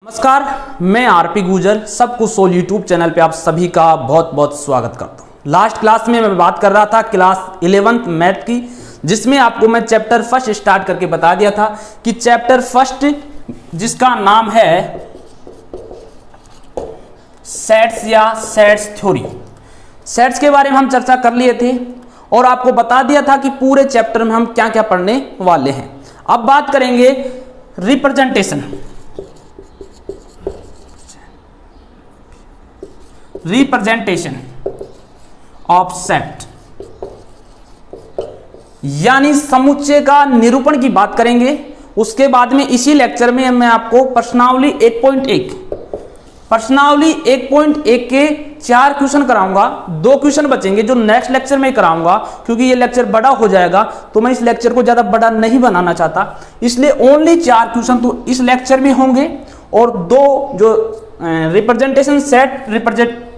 नमस्कार, मैं आरपी गुजर सब कुछ सोल यूट्यूब चैनल पे आप सभी का बहुत बहुत स्वागत करता हूँ। लास्ट क्लास में मैं बात कर रहा था क्लास 11th मैथ की, जिसमें आपको मैं चैप्टर फर्स्ट स्टार्ट करके बता दिया था कि चैप्टर फर्स्ट जिसका नाम है सेट्स या सेट्स थ्योरी, सेट्स के बारे में हम चर्चा कर लिए थे और आपको बता दिया था कि पूरे चैप्टर में हम क्या क्या पढ़ने वाले हैं। अब बात करेंगे रिप्रेजेंटेशन ऑफ सेट, यानी समुच्चय का निरूपण की बात करेंगे। उसके बाद में इसी लेक्चर में मैं आपको प्रश्नावली 1.1 के 4 क्वेश्चन कराऊंगा। 2 क्वेश्चन बचेंगे जो नेक्स्ट लेक्चर में कराऊंगा, क्योंकि ये लेक्चर बड़ा हो जाएगा तो मैं इस लेक्चर को ज्यादा बड़ा नहीं बनाना चाहता, इसलिए ओनली 4 क्वेश्चन तो इस लेक्चर में होंगे और 2 जो रिप्रेजेंटेशन सेट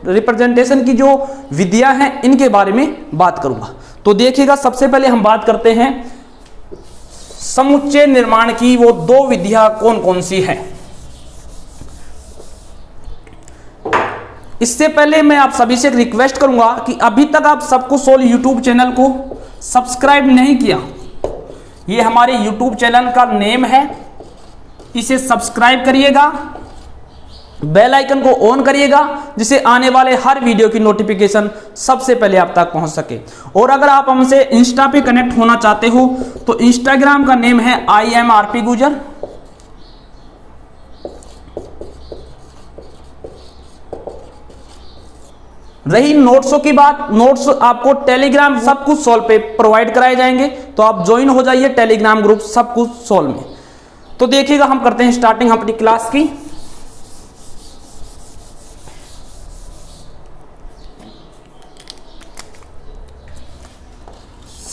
रिप्रेजेंटेशन की जो विधियां हैं इनके बारे में बात करूंगा। तो देखिएगा, सबसे पहले हम बात करते हैं समुच्चय निर्माण की। वो 2 विधियां कौन कौन सी हैं। इससे पहले मैं आप सभी से एक रिक्वेस्ट करूंगा कि अभी तक आप सबको सोल यूट्यूब चैनल को सब्सक्राइब नहीं किया, ये हमारे यूट्यूब चैनल का नेम है, इसे सब्सक्राइब करिएगा, बेल आइकन को ऑन करिएगा, जिससे आने वाले हर वीडियो की नोटिफिकेशन सबसे पहले आप तक पहुंच सके। और अगर आप हमसे इंस्टा पे कनेक्ट होना चाहते हो तो इंस्टाग्राम का नेम है IMRP गुजर। रही नोट्सों की बात, नोट्स आपको टेलीग्राम सब कुछ सोल्व पे प्रोवाइड कराए जाएंगे, तो आप ज्वाइन हो जाइए टेलीग्राम ग्रुप सब कुछ सोल्व में। तो देखिएगा, हम करते हैं स्टार्टिंग अपनी क्लास की।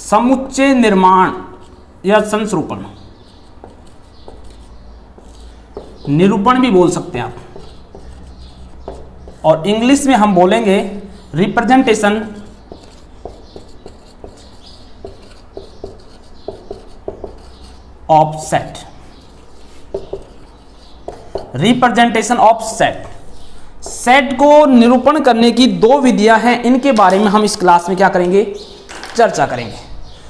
समुच्चय निर्माण या संस्रूपण, निरूपण भी बोल सकते हैं आप, और इंग्लिश में हम बोलेंगे representation of set. Representation of set, set को निरूपण करने की 2 विधियां हैं, इनके बारे में हम इस क्लास में क्या करेंगे, चर्चा करेंगे।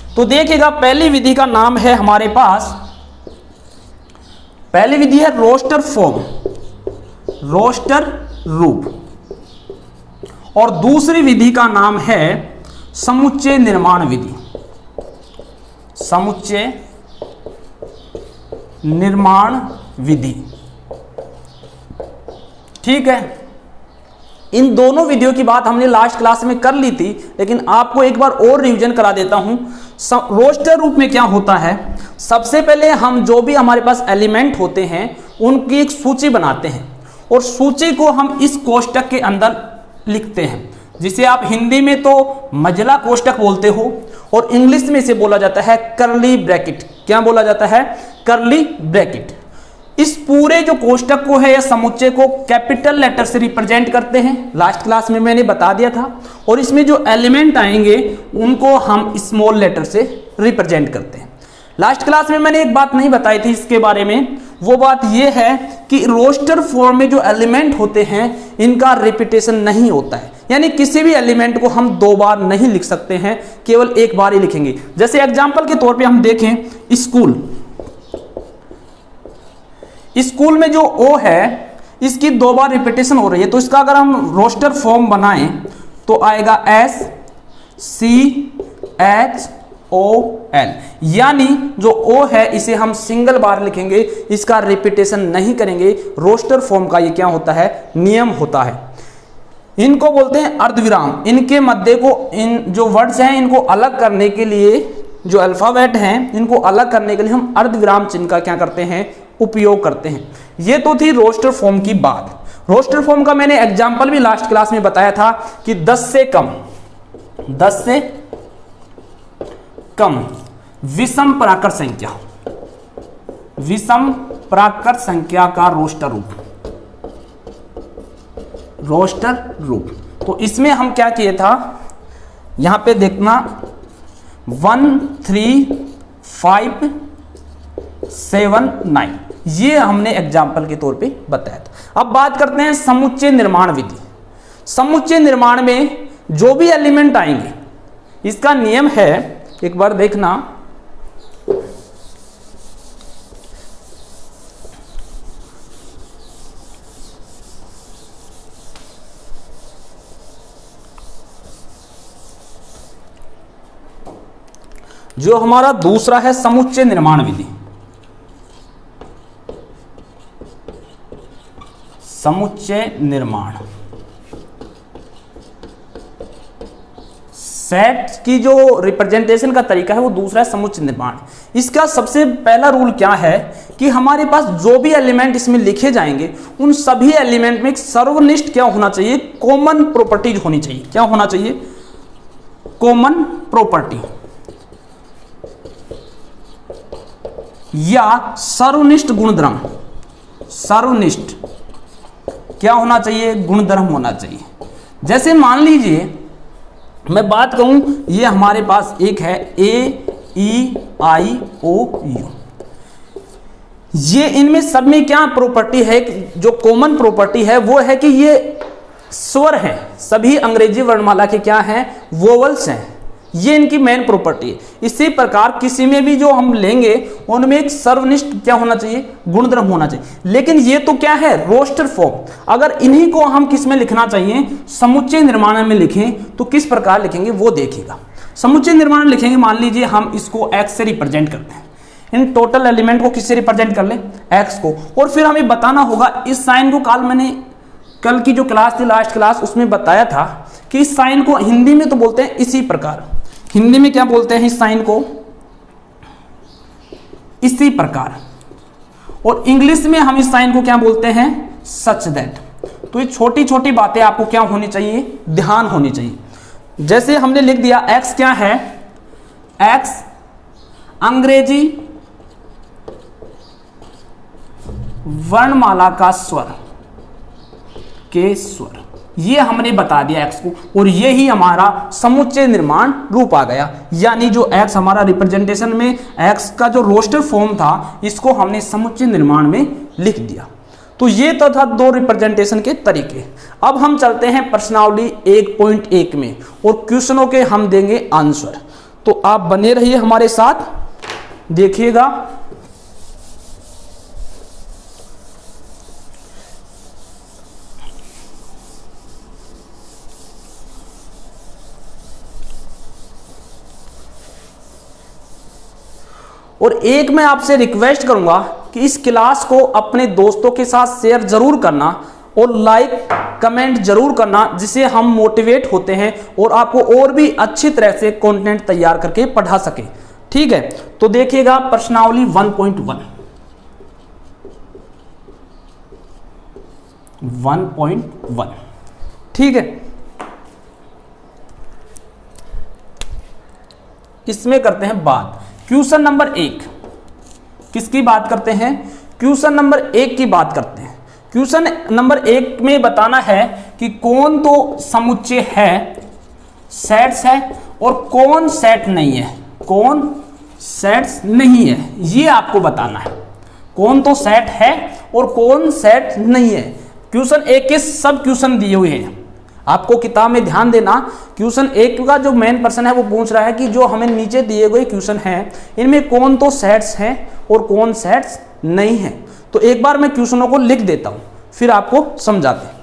तो देखिएगा, पहली विधि का नाम है हमारे पास, पहली विधि है रोस्टर फॉर्म, रोस्टर रूप, और दूसरी विधि का नाम है समुच्चय निर्माण विधि, समुच्चय निर्माण विधि। ठीक है, इन दोनों विधियों की बात हमने लास्ट क्लास में कर ली थी, लेकिन आपको एक बार और रिवीजन करा देता हूं। रोस्टर रूप में क्या होता है, सबसे पहले हम जो भी हमारे पास एलिमेंट होते हैं उनकी एक सूची बनाते हैं, और सूची को हम इस कोष्टक के अंदर लिखते हैं, जिसे आप हिंदी में तो मजला कोष्टक बोलते हो और इंग्लिश में इसे बोला जाता है करली ब्रैकेट। क्या बोला जाता है, करली ब्रैकेट। इस पूरे जो कोष्टक को है या समुच्चय को कैपिटल लेटर से रिप्रेजेंट करते हैं, लास्ट क्लास में मैंने बता दिया था, और इसमें जो एलिमेंट आएंगे उनको हम स्मॉल लेटर से रिप्रेजेंट करते हैं। लास्ट क्लास में मैंने एक बात नहीं बताई थी इसके बारे में, वो बात ये है कि रोस्टर फॉर्म में जो एलिमेंट होते हैं इनका रिपीटेशन नहीं होता है, यानी किसी भी एलिमेंट को हम 2 बार नहीं लिख सकते हैं, केवल 1 बार ही लिखेंगे। जैसे एग्जाम्पल के तौर पर हम देखें, स्कूल, स्कूल में जो ओ है इसकी 2 बार रिपीटेशन हो रही है, तो इसका अगर हम रोस्टर फॉर्म बनाएं तो आएगा SCHOL, यानी जो ओ है इसे हम सिंगल बार लिखेंगे, इसका रिपीटेशन नहीं करेंगे। रोस्टर फॉर्म का ये क्या होता है, नियम होता है। इनको बोलते हैं अर्धविराम। इनके मध्य को, इन जो वर्ड्स हैं इनको अलग करने के लिए, जो अल्फाबेट हैं इनको अलग करने के लिए हम अर्धविराम चिन्ह का क्या करते हैं, उपयोग करते हैं। ये तो थी रोस्टर फॉर्म की बात। रोस्टर फॉर्म का मैंने एग्जांपल भी लास्ट क्लास में बताया था कि 10 से कम विषम प्राकृत संख्या, विषम प्राकृत संख्या का रोस्टर रूप, रोस्टर रूप। तो इसमें हम क्या किए था, यहां पे देखना 1 3 5 7 9, ये हमने एग्जाम्पल के तौर पे बताया था। अब बात करते हैं समुच्चय निर्माण विधि। समुच्चय निर्माण में जो भी एलिमेंट आएंगे, इसका नियम है, एक बार देखना, जो हमारा दूसरा है समुच्चय निर्माण विधि। समुच्चय निर्माण, सेट की जो रिप्रेजेंटेशन का तरीका है वो दूसरा है समुच्चय निर्माण। इसका सबसे पहला रूल क्या है कि हमारे पास जो भी एलिमेंट इसमें लिखे जाएंगे उन सभी एलिमेंट में एक सर्वनिष्ठ क्या होना चाहिए, कॉमन प्रॉपर्टीज होनी चाहिए। क्या होना चाहिए, कॉमन प्रॉपर्टी या सर्वनिष्ठ गुणधर्म। सर्वनिष्ठ क्या होना चाहिए, गुणधर्म होना चाहिए। जैसे मान लीजिए मैं बात कहूं, ये हमारे पास एक है AEIOU, ये इनमें सब में क्या प्रॉपर्टी है, जो कॉमन प्रॉपर्टी है वो है कि ये स्वर है, सभी अंग्रेजी वर्णमाला के क्या हैं, वोवल्स हैं, ये इनकी मेन प्रॉपर्टी है। इसी प्रकार किसी में भी जो हम लेंगे उनमें एक सर्वनिष्ठ क्या होना चाहिए, गुणधर्म होना चाहिए। लेकिन ये तो क्या है, रोस्टर फॉर्म। अगर इन्हीं को हम किस में लिखना चाहिए, समुच्चय निर्माण में लिखें तो किस प्रकार लिखेंगे वो देखिएगा। समुच्चय निर्माण लिखेंगे, मान लीजिए हम इसको x से रिप्रेजेंट करते हैं, इन टोटल एलिमेंट को किससे रिप्रेजेंट कर लें, x को। और फिर हमें बताना होगा इस साइन को, मैंने कल की जो क्लास थी लास्ट क्लास उसमें बताया था कि इस साइन को हिंदी में तो बोलते हैं इसी प्रकार, हिंदी में क्या बोलते हैं इस साइन को, इसी प्रकार, और इंग्लिश में हम इस साइन को क्या बोलते हैं, सच दैट। तो ये छोटी छोटी बातें आपको क्या होनी चाहिए, ध्यान होनी चाहिए। जैसे हमने लिख दिया x क्या है, x अंग्रेजी वर्णमाला का स्वर के स्वर, ये हमने बता दिया x को, और ये ही हमारा समुच्चय निर्माण रूप आ गया। यानी जो x हमारा रिप्रेजेंटेशन में x का जो रोस्टर फॉर्म था, इसको हमने समुच्चय निर्माण में लिख दिया। तो ये तो था दो रिप्रेजेंटेशन के तरीके। अब हम चलते हैं प्रश्नावली 1.1 में, और क्वेश्चनों के हम देंगे आंसर। तो आप बने रहिए हमारे साथ, देखिएगा। और एक मैं आपसे रिक्वेस्ट करूंगा कि इस क्लास को अपने दोस्तों के साथ शेयर जरूर करना और लाइक कमेंट जरूर करना, जिससे हम मोटिवेट होते हैं और आपको और भी अच्छी तरह से कंटेंट तैयार करके पढ़ा सके। ठीक है, तो देखिएगा प्रश्नावली 1.1 1.1। ठीक है, इसमें करते हैं बात क्वेश्चन नंबर 1। किसकी बात करते हैं, क्वेश्चन नंबर 1 की बात करते हैं। क्वेश्चन नंबर 1 में बताना है कि कौन तो समुच्चय है, सेट्स है, और कौन सेट नहीं है, कौन सेट्स नहीं है, ये आपको बताना है। कौन तो सेट है और कौन सेट नहीं है। क्वेश्चन 1 के सब क्वेश्चन दिए हुए हैं, आपको किताब में ध्यान देना। क्वेश्चन 1 का जो मेन प्रश्न है वो पूछ रहा है कि जो हमें नीचे दिए गए क्वेश्चन हैं इनमें कौन तो सेट्स हैं और कौन सेट्स नहीं है। तो एक बार मैं क्वेश्चनों को लिख देता हूं, फिर आपको समझाते हैं।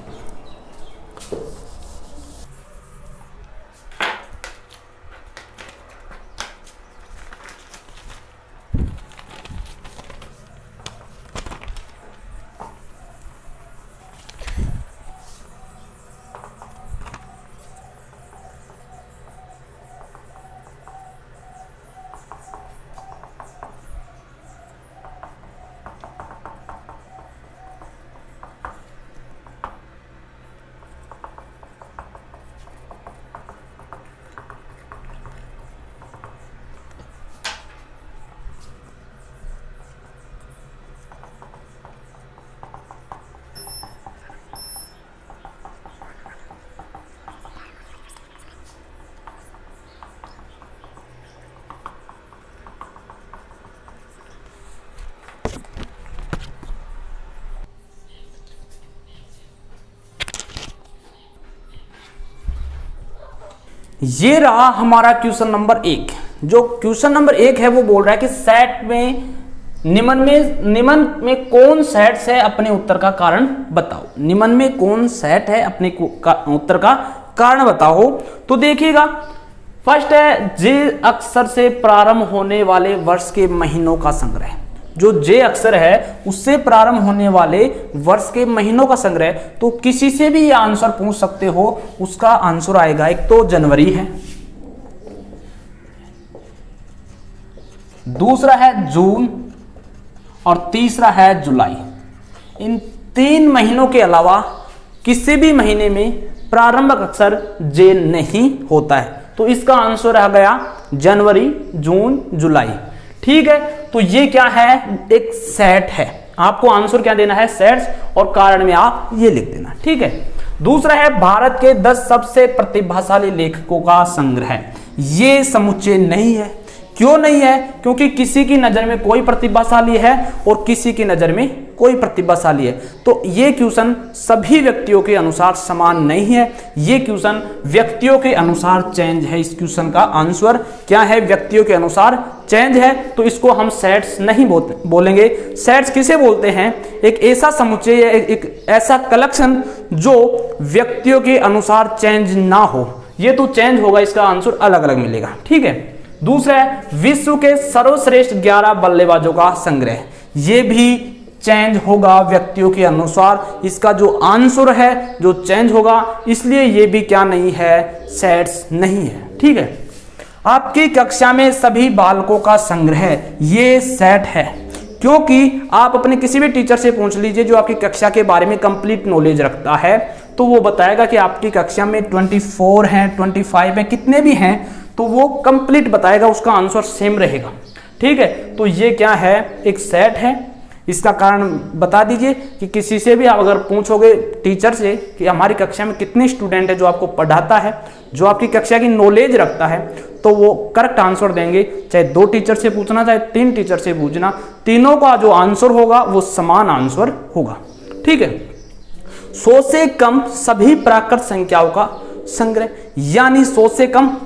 ये रहा हमारा क्वेश्चन नंबर 1। जो क्वेश्चन नंबर 1 है वो बोल रहा है कि सेट में निम्न में कौन सेट है, अपने उत्तर का कारण बताओ। निम्न में कौन सेट है, अपने उत्तर का कारण बताओ। तो देखिएगा, फर्स्ट है जे अक्षर से प्रारंभ होने वाले वर्ष के महीनों का संग्रह। जो जे अक्षर है उससे प्रारंभ होने वाले वर्ष के महीनों का संग्रह। तो किसी से भी ये आंसर पूछ सकते हो, उसका आंसर आएगा, एक तो जनवरी है, दूसरा है जून और तीसरा है जुलाई। इन 3 महीनों के अलावा किसी भी महीने में प्रारंभिक अक्षर जे नहीं होता है। तो इसका आंसर आ गया जनवरी, जून, जुलाई। ठीक है, तो ये क्या है, एक सेट है। आपको आंसर क्या देना है, सेट्स, और कारण में आप ये लिख देना। ठीक है, दूसरा है भारत के 10 सबसे प्रतिभाशाली लेखकों का संग्रह। ये समुच्चय नहीं है। क्यों नहीं है? क्योंकि किसी की नजर में कोई प्रतिभाशाली है और किसी की नजर में कोई प्रतिभाशाली है। तो ये क्वेश्चन सभी व्यक्तियों के अनुसार समान नहीं है। ये क्वेश्चन व्यक्तियों के अनुसार चेंज है। इस क्वेश्चन का आंसर क्या है, व्यक्तियों के अनुसार चेंज है। तो इसको हम सेट्स नहीं बोलेंगे। सेट्स किसे बोलते हैं? एक ऐसा समुच्चय, एक ऐसा कलेक्शन जो व्यक्तियों के अनुसार चेंज ना हो। ये तो चेंज होगा, इसका आंसर अलग अलग मिलेगा। ठीक है, दूसरा है विश्व के सर्वश्रेष्ठ 11 बल्लेबाजों का संग्रह। ये भी चेंज होगा व्यक्तियों के अनुसार। इसका जो आंसर है जो चेंज होगा, इसलिए ये भी क्या नहीं है, सेट्स नहीं है। ठीक है, आपकी कक्षा में सभी बालकों का संग्रह, ये सेट है। क्योंकि आप अपने किसी भी टीचर से पूछ लीजिए जो आपकी कक्षा के बारे में कंप्लीट नॉलेज रखता है, तो वो बताएगा कि आपकी कक्षा में 24 हैं, 25 हैं, कितने भी हैं, तो वो कंप्लीट बताएगा, उसका आंसर सेम रहेगा। ठीक है, तो ये क्या है, एक सेट है। इसका कारण बता दीजिए कि किसी से भी आप अगर पूछोगे टीचर से कि हमारी कक्षा में कितने स्टूडेंट है, जो आपको पढ़ाता है, जो आपकी कक्षा की नॉलेज रखता है, तो वो करेक्ट आंसर देंगे। चाहे 2 टीचर से पूछना, चाहे 3 टीचर से पूछना, तीनों का जो आंसर होगा वो समान आंसर होगा। ठीक है, 100 से कम सभी प्राकृत संख्याओं का संग्रह, यानी 100 से कम,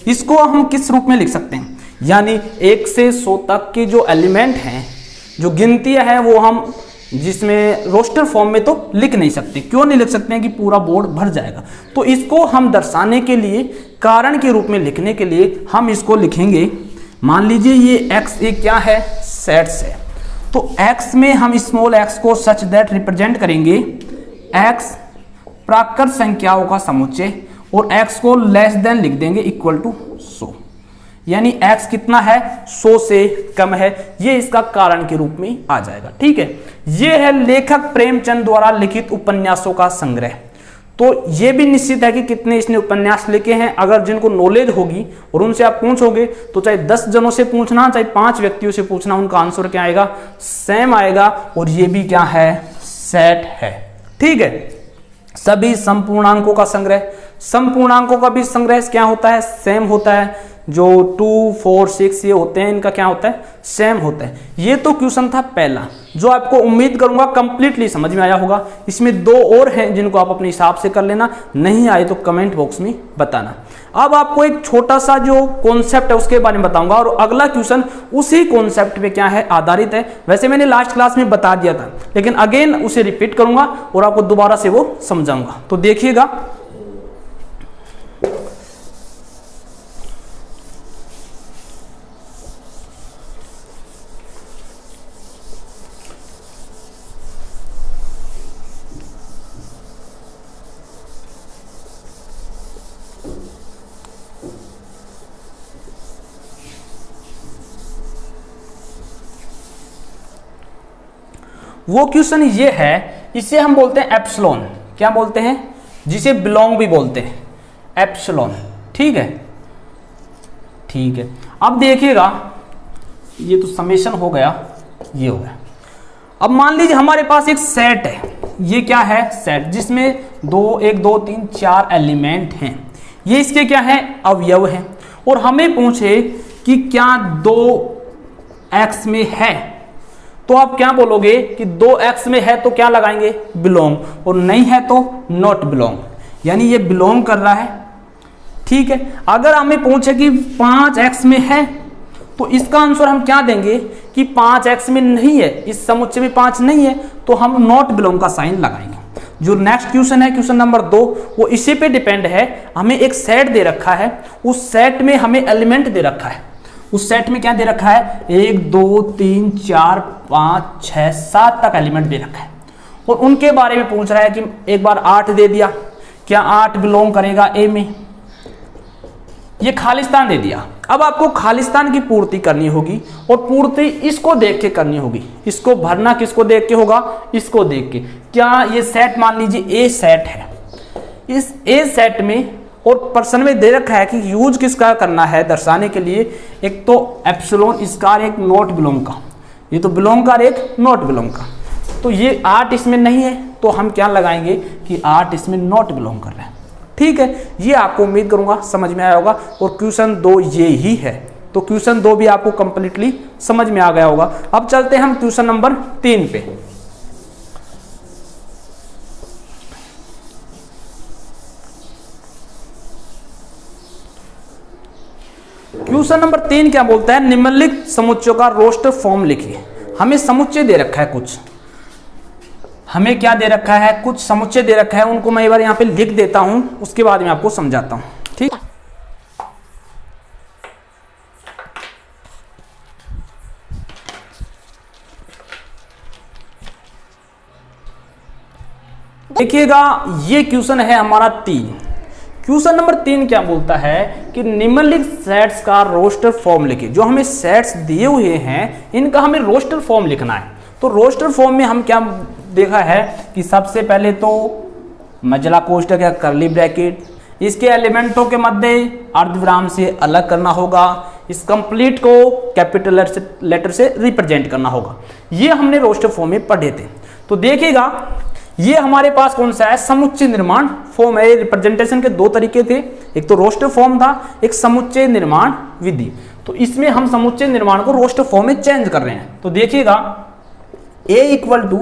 इसको हम किस रूप में लिख सकते हैं, यानी 1 से 100 तक के जो एलिमेंट हैं, जो गिनतियां हैं, वो हम जिसमें रोस्टर फॉर्म में तो लिख नहीं सकते। क्यों नहीं लिख सकते हैं कि पूरा बोर्ड भर जाएगा। तो इसको हम दर्शाने के लिए, कारण के रूप में लिखने के लिए हम इसको लिखेंगे, मान लीजिए ये x एक क्या है, सेट्स है। तो x में हम स्मॉल x को सच दैट रिप्रेजेंट करेंगे x प्राकृत संख्याओं का समुच्चय, और x को लेस देन लिख देंगे इक्वल टू 100, यानी x कितना है, 100 से कम है। ये इसका कारण के रूप में आ जाएगा। ठीक है, ये है लेखक प्रेमचंद द्वारा लिखित उपन्यासों का संग्रह। तो ये भी निश्चित है कि कितने इसने उपन्यास लिखे हैं। अगर जिनको नॉलेज होगी और उनसे आप पूछोगे, तो चाहे 10 जनों से पूछना, चाहे 5 व्यक्तियों से पूछना, उनका आंसर क्या आएगा, सेम आएगा। और ये भी क्या है, सेट है। ठीक है, सभी संपूर्णांकों का संग्रह, संपूर्णांकों का भी संग्रह क्या होता है, सेम होता है। जो 2, 4, 6 ये होते हैं, इनका क्या होता है, सेम होता है। ये तो क्वेश्चन था पहला, जो आपको उम्मीद करूंगा कंप्लीटली समझ में आया होगा। इसमें 2 और हैं जिनको आप अपने हिसाब से कर लेना, नहीं आए तो कमेंट बॉक्स में बताना। अब आपको एक छोटा सा जो कॉन्सेप्ट है उसके बारे में बताऊंगा, और अगला क्वेश्चन उसी कॉन्सेप्ट पे क्या है, आधारित है। वैसे मैंने लास्ट क्लास में बता दिया था, लेकिन अगेन उसे रिपीट करूंगा और आपको दोबारा से वो समझाऊंगा। तो देखिएगा, वो क्वेश्चन ये है, इसे हम बोलते हैं एप्सिलॉन। क्या बोलते हैं, जिसे बिलोंग भी बोलते हैं, एप्सिलॉन। ठीक है, ठीक है। अब देखिएगा, ये तो समेशन हो गया, ये हो गया। अब मान लीजिए हमारे पास एक सेट है, ये क्या है, सेट, जिसमें 1 2 3 4 एलिमेंट हैं। ये इसके क्या है, अवयव हैं। और हमें पूछे कि क्या 2x में है, तो आप क्या बोलोगे कि 2x में है तो क्या लगाएंगे, बिलोंग, और नहीं है तो नॉट बिलोंग, यानी ये बिलोंग कर रहा है। ठीक है। अगर हमें पूछे कि 5x में है तो इसका आंसर हम क्या देंगे कि 5x में नहीं है, इस समुच्चय में 5 नहीं है, तो हम नॉट बिलोंग का साइन लगाएंगे। जो नेक्स्ट क्वेश्चन है क्वेश्चन नंबर 2, वो इसी पे डिपेंड है। हमें एक सेट दे रखा है, उस सेट में हमें एलिमेंट दे रखा है। उस सेट में क्या दे रखा है, 1 2 3 4 5 6 7 तक एलिमेंट दे रखा है और उनके बारे में पूछ रहा है कि एक बार 8 दे दिया, क्या 8 बिलोंग करेगा ए में? ये खालिस्तान दे दिया। अब आपको खालिस्तान की पूर्ति करनी होगी और पूर्ति इसको देख के करनी होगी। इसको भरना किसको देख के होगा, इसको देख के। क्या ये सेट मान लीजिए ए सेट है, इस ए सेट में और पर्सन में दे रखा है कि यूज किसका करना है दर्शाने के लिए, एक तो एप्सिलॉन इसका, एक नॉट बिलोंग का, ये तो बिलोंग का, एक नॉट बिलोंग का। तो ये 8 इसमें नहीं है तो हम क्या लगाएंगे कि 8 इसमें नॉट बिलोंग कर रहे हैं। ठीक है, ये आपको उम्मीद करूंगा समझ में आया होगा और क्वेश्चन 2 ये ही है। तो क्वेश्चन 2 भी आपको कंप्लीटली समझ में आ गया होगा। अब चलते हैं हम क्वेश्चन नंबर 3 पे। क्वेश्चन नंबर 3 क्या बोलता है, निम्नलिखित समुच्चयों का रोस्टर फॉर्म लिखिए। हमें समुच्चय दे रखा है कुछ, हमें क्या दे रखा है, कुछ समुच्चय दे रखा है, उनको मैं एक बार यहाँ पे लिख देता हूं, उसके बाद में आपको समझाता हूं। ठीक, देखिएगा ये क्वेश्चन है हमारा 3। क्वेश्चन नंबर 3 क्या बोलता है कि निम्नलिखित सेट्स का रोस्टर फॉर्म लिखिए। जो हमें सेट्स दिए हुए हैं इनका हमें रोस्टर फॉर्म लिखना है। तो रोस्टर फॉर्म में हम क्या देखा है कि सबसे पहले तो मजला कोष्ठक या करली ब्रैकेट, इसके एलिमेंटों के मध्य अर्धविराम से अलग करना होगा, इस कंप्लीट को कैपिटल लेटर से रिप्रेजेंट करना होगा। ये हमने रोस्टर फॉर्म में पढ़े थे। तो देखिएगा ये हमारे पास कौन सा है, समुच्चय निर्माण फॉर्म है। रिप्रेजेंटेशन के 2 तरीके थे, एक तो रोस्टर फॉर्म था, एक समुच्चय निर्माण विधि। तो इसमें हम समुच्चय निर्माण को रोस्टर फॉर्म में चेंज कर रहे हैं। तो देखिएगा a इक्वल टू,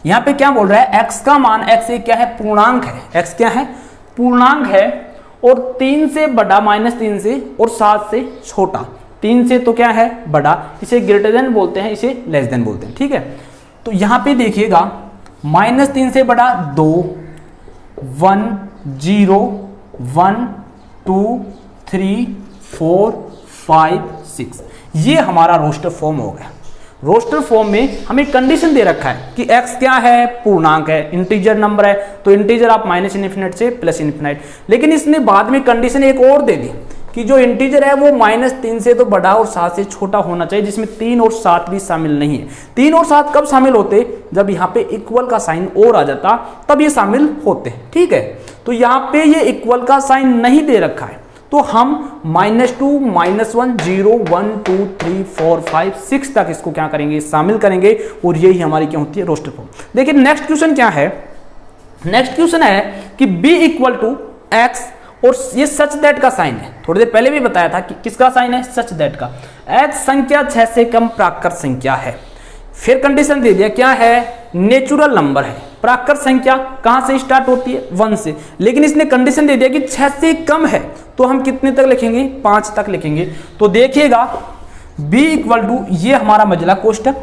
यहां पे क्या बोल रहा है, x का मान, x एक क्या है, पूर्णांक है, x क्या है, पूर्णांक है और 3 से बड़ा, -3 से और 7 से छोटा। 3 से तो क्या है, बड़ा, इसे ग्रेटर देन बोलते हैं, इसे लेस देन बोलते हैं। ठीक है, तो यहां पे देखिएगा -3 से बड़ा 2, 1 0 1 2 3 4 5 6, ये हमारा रोस्टर फॉर्म हो गया। रोस्टर फॉर्म में हमें कंडीशन दे रखा है कि x क्या है, पूर्णांक है, इंटीजर नंबर है, तो इंटीजर आप -इन्फिनिट से +इन्फिनिट। लेकिन इसने बाद में कंडीशन एक और दे दी कि जो इंटीजर है वो -3 से तो बड़ा और 7 से छोटा होना चाहिए, जिसमें 3 और 7 भी शामिल नहीं है। 3 और 7 कब शामिल होते, जब यहाँ पे इक्वल का साइन और आ जाता तब ये शामिल होते हैं। ठीक है, तो यहाँ पे ये इक्वल का साइन नहीं दे रखा है, तो हम -2 -1 0 1 2 3 4 5 6 तक इसको क्या करेंगे, शामिल करेंगे और यही हमारी क्या होती है, रोस्टर फॉर्म। देखिए नेक्स्ट क्वेश्चन क्या है, नेक्स्ट क्वेश्चन है कि b इक्वल टू x और ये सच दैट का साइन है। थोड़ी देर पहले भी बताया था कि किसका साइन है, सच दैट का। x संख्या 6 से कम प्राकृत संख्या है। फिर कंडीशन दे दिया, क्या है, नेचुरल नंबर है। प्राकृत संख्या कहां से स्टार्ट होती है, 1 से, लेकिन इसने कंडीशन दे दिया कि 6 से कम है, तो हम कितने तक लिखेंगे, 5 तक लिखेंगे। तो देखिएगा b इक्वल टू, ये हमारा मजला कोष्ठक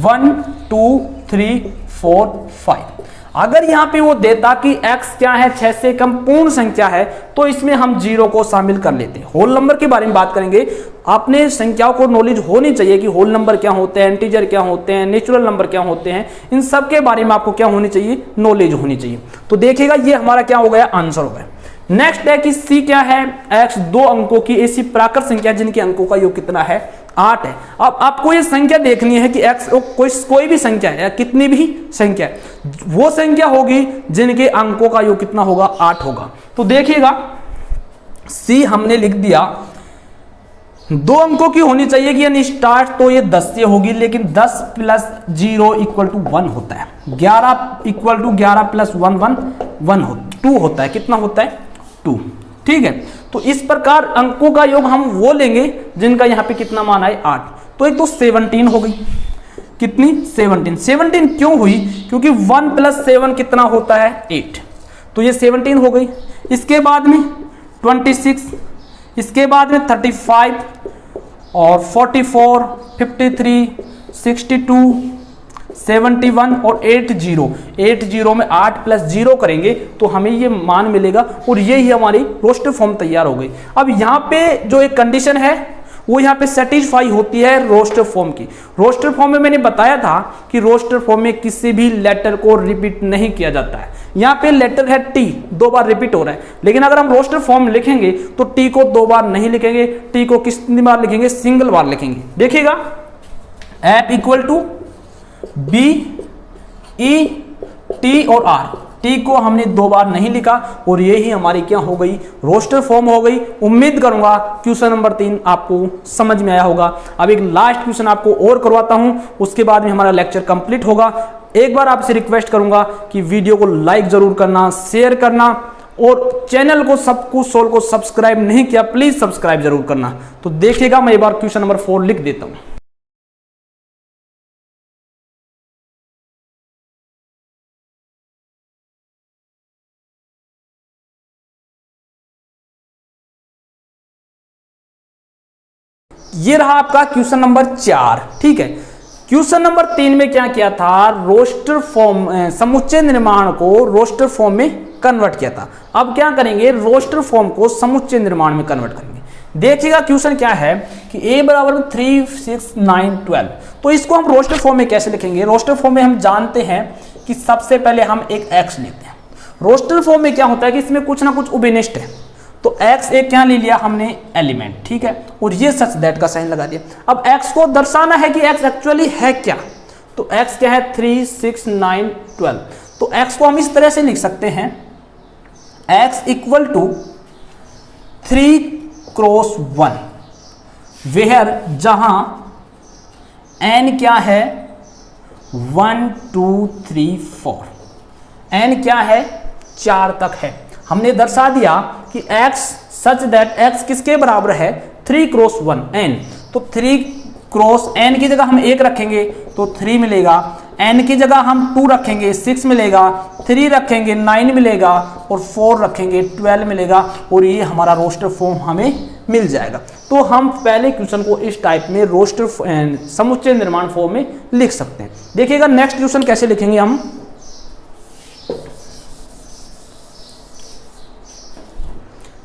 1 2 3 4 5। अगर यहाँ पे वो देता कि x क्या है, 6 से कम पूर्ण संख्या है, तो इसमें हम 0 को शामिल कर लेते हैं। होल नंबर के बारे में बात करेंगे, आपने संख्याओं को नॉलेज होनी चाहिए कि होल नंबर क्या होते हैं, इंटीजर क्या होते हैं, नेचुरल नंबर क्या होते हैं, इन सब के बारे में आपको क्या होनी चाहिए, नॉलेज होनी चाहिए। तो देखिएगा ये हमारा क्या हो गया, आंसर हो गया। नेक्स्ट है कि c क्या है, x 2 अंकों की ऐसी प्राकृत संख्या जिनके अंकों का योग कितना है, 8 है। अब आपको ये संख्या देखनी है कि x कोई भी संख्या है या कितनी भी संख्या है, वो संख्या होगी जिनके अंकों का योग कितना होगा, 8 होगा। तो देखिएगा c हमने लिख दिया, 2 अंकों की होनी चाहिए कि यानी स्टार्ट तो ये 10 से होगी, लेकिन 10 + 0 = 1 होता है। 11 = 11 + 1 2 होता है। कितना होता है, 2। ठीक है, तो इस प्रकार अंकों का योग हम वो लेंगे जिनका यहाँ पे कितना मान आए, 8। तो एक तो 17 हो गई, कितनी, 17 क्यों हुई, क्योंकि 1 + 7 कितना होता है, 8, तो ये 17 हो गई। इसके बाद में 26, इसके बाद में 35 और 44, 53, 62, 71 और 80 में 8 प्लस 0 करेंगे तो हमें ये मान मिलेगा और ये ही हमारी रोस्टर फॉर्म तैयार हो गई। अब यहाँ पे जो एक कंडीशन है वो यहाँ पे सेटिस्फाई होती है रोस्टर फॉर्म की। रोस्टर फॉर्म में मैंने बताया था कि रोस्टर फॉर्म में किसी भी लेटर को रिपीट नहीं किया जाता है। यहाँ पे लेटर है टी, 2 बार रिपीट हो रहा है, लेकिन अगर हम रोस्टर फॉर्म लिखेंगे तो टी को 2 बार नहीं लिखेंगे, टी को कितनी बार लिखेंगे, सिंगल बार लिखेंगे। देखिएगा F equal to B E T और आर, टी को हमने 2 बार नहीं लिखा और ये ही हमारी क्या हो गई, रोस्टर फॉर्म हो गई। उम्मीद करूंगा क्वेश्चन नंबर 3 आपको समझ में आया होगा। अब एक लास्ट क्वेश्चन आपको और करवाता हूं, उसके बाद में हमारा लेक्चर कंप्लीट होगा। एक बार आपसे रिक्वेस्ट करूंगा कि वीडियो को लाइक जरूर करना, शेयर करना और चैनल को सबकुछ सोल को सब्सक्राइब नहीं किया प्लीज सब्सक्राइब जरूर करना। तो देखिएगा मैं एक बार क्वेश्चन नंबर 4 लिख देता हूं। ये रहा आपका क्वेश्चन नंबर 4, ठीक है। क्वेश्चन नंबर 3 में क्या किया था, रोस्टर फॉर्म समुच्चय निर्माण को रोस्टर फॉर्म में कन्वर्ट किया था। अब क्या करेंगे, रोस्टर फॉर्म को समुच्चय निर्माण में कन्वर्ट करेंगे। देखिएगा क्वेश्चन क्या है कि a बराबर 3, 6, 9, 12। तो इसको हम रोस्टर फॉर्म में कैसे लिखेंगे। रोस्टर फॉर्म में हम जानते हैं कि सबसे पहले हम एक x लेते हैं। रोस्टर फॉर्म में क्या होता है कि इसमें कुछ ना कुछ उभयनिष्ठ है, तो x एक क्या ले लिया हमने, एलिमेंट, ठीक है, और ये सच दैट का साइन लगा दिया। अब x को दर्शाना है कि x एक्चुअली है क्या, तो x क्या है 3, 6, 9, 12। तो x को हम इस तरह से लिख सकते हैं, x equal to 3 cross 1, where जहां n क्या है 1, 2, 3, 4, n क्या है 4 तक है। हमने दर्शा दिया कि x सच दैट x किसके बराबर है, 3 क्रॉस 1 n। तो 3 क्रॉस n की जगह हम 1 रखेंगे तो 3 मिलेगा, n की जगह हम 2 रखेंगे 6 मिलेगा, 3 रखेंगे 9 मिलेगा और 4 रखेंगे 12 मिलेगा और ये हमारा रोस्टर फॉर्म हमें मिल जाएगा। तो हम पहले क्वेश्चन को इस टाइप में रोस्टर समुच्चय निर्माण फॉर्म में लिख सकते हैं। देखिएगा नेक्स्ट क्वेश्चन कैसे लिखेंगे हम।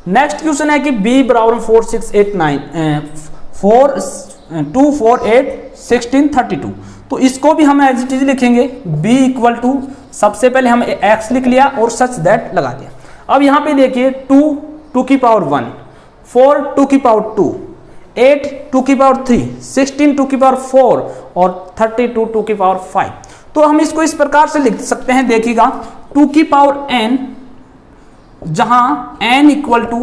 नेक्स्ट क्वेश्चन है कि b बराबर 4, 6, 8, 9 4, 2, 4, 8, 16, 32। तो इसको भी हम एज इट इज लिखेंगे, b इक्वल टू सबसे पहले हम x लिख लिया और सच दैट लगा दिया। अब यहाँ पे देखिए 2 टू की पावर 1, 4 टू की पावर 2, 8 टू की पावर 3, 16 टू की पावर 4 और 32 टू की पावर 5। तो हम इसको इस प्रकार से लिख सकते हैं, देखिएगा 2 की पावर n जहां n इक्वल टू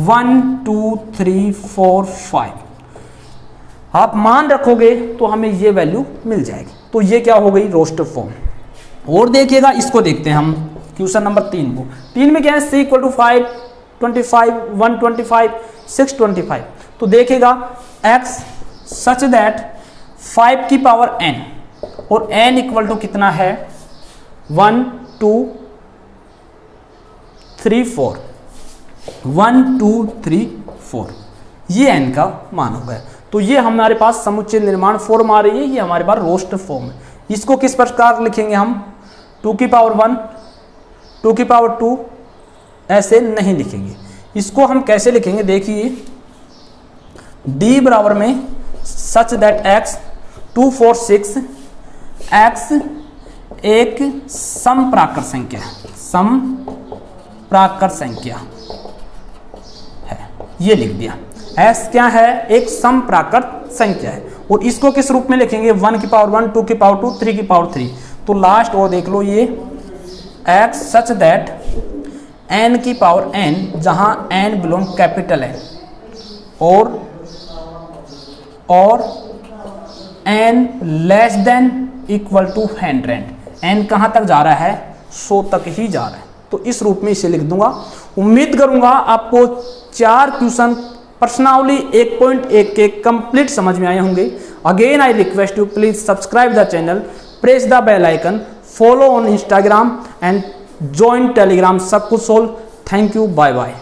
1, 2, 3, 4, 5 आप मान रखोगे तो हमें ये वैल्यू मिल जाएगी। तो ये क्या हो गई, रोस्टर फॉर्म। और देखिएगा इसको देखते हैं हम क्वेश्चन नंबर 3 को। 3 में क्या है, c इक्वल टू 5, 25, 125, 625। तो देखिएगा x सच दैट 5 की पावर n और n इक्वल टू कितना है 1, 2, 3, 4, 1, 2, 3, 4, ये n का मान हो गया। तो ये हमारे पास समुच्चय निर्माण फॉर्म आ रही है, ये हमारे पास रोस्टर फॉर्म है। इसको किस प्रकार लिखेंगे हम, 2 की पावर 1, 2 की पावर 2 ऐसे नहीं लिखेंगे। इसको हम कैसे लिखेंगे, देखिए d बराबर में सच दैट x 2, 4, 6 x एक समप्राकृत संख्या, समप्राकृत संख्या है, ये लिख दिया। s क्या है, एक समप्राकृत संख्या है। और इसको किस रूप में लिखेंगे, 1 की पावर 1, 2 की पावर 2, 3 की पावर 3। तो लास्ट और देख लो ये x सच दैट n की पावर n जहां n बिलोंग कैपिटल है और n less than equal to 100। n कहां तक जा रहा है, 100 तक ही जा रहा है। तो इस रूप में इसे लिख दूंगा। उम्मीद करूंगा आपको 4 क्वेश्चन प्रश्नावली 1.1 के कंप्लीट समझ में आए होंगे। Again I request you please subscribe the channel, press the bell icon, follow on Instagram and join Telegram। सब कुछ solve. Thank you, bye bye.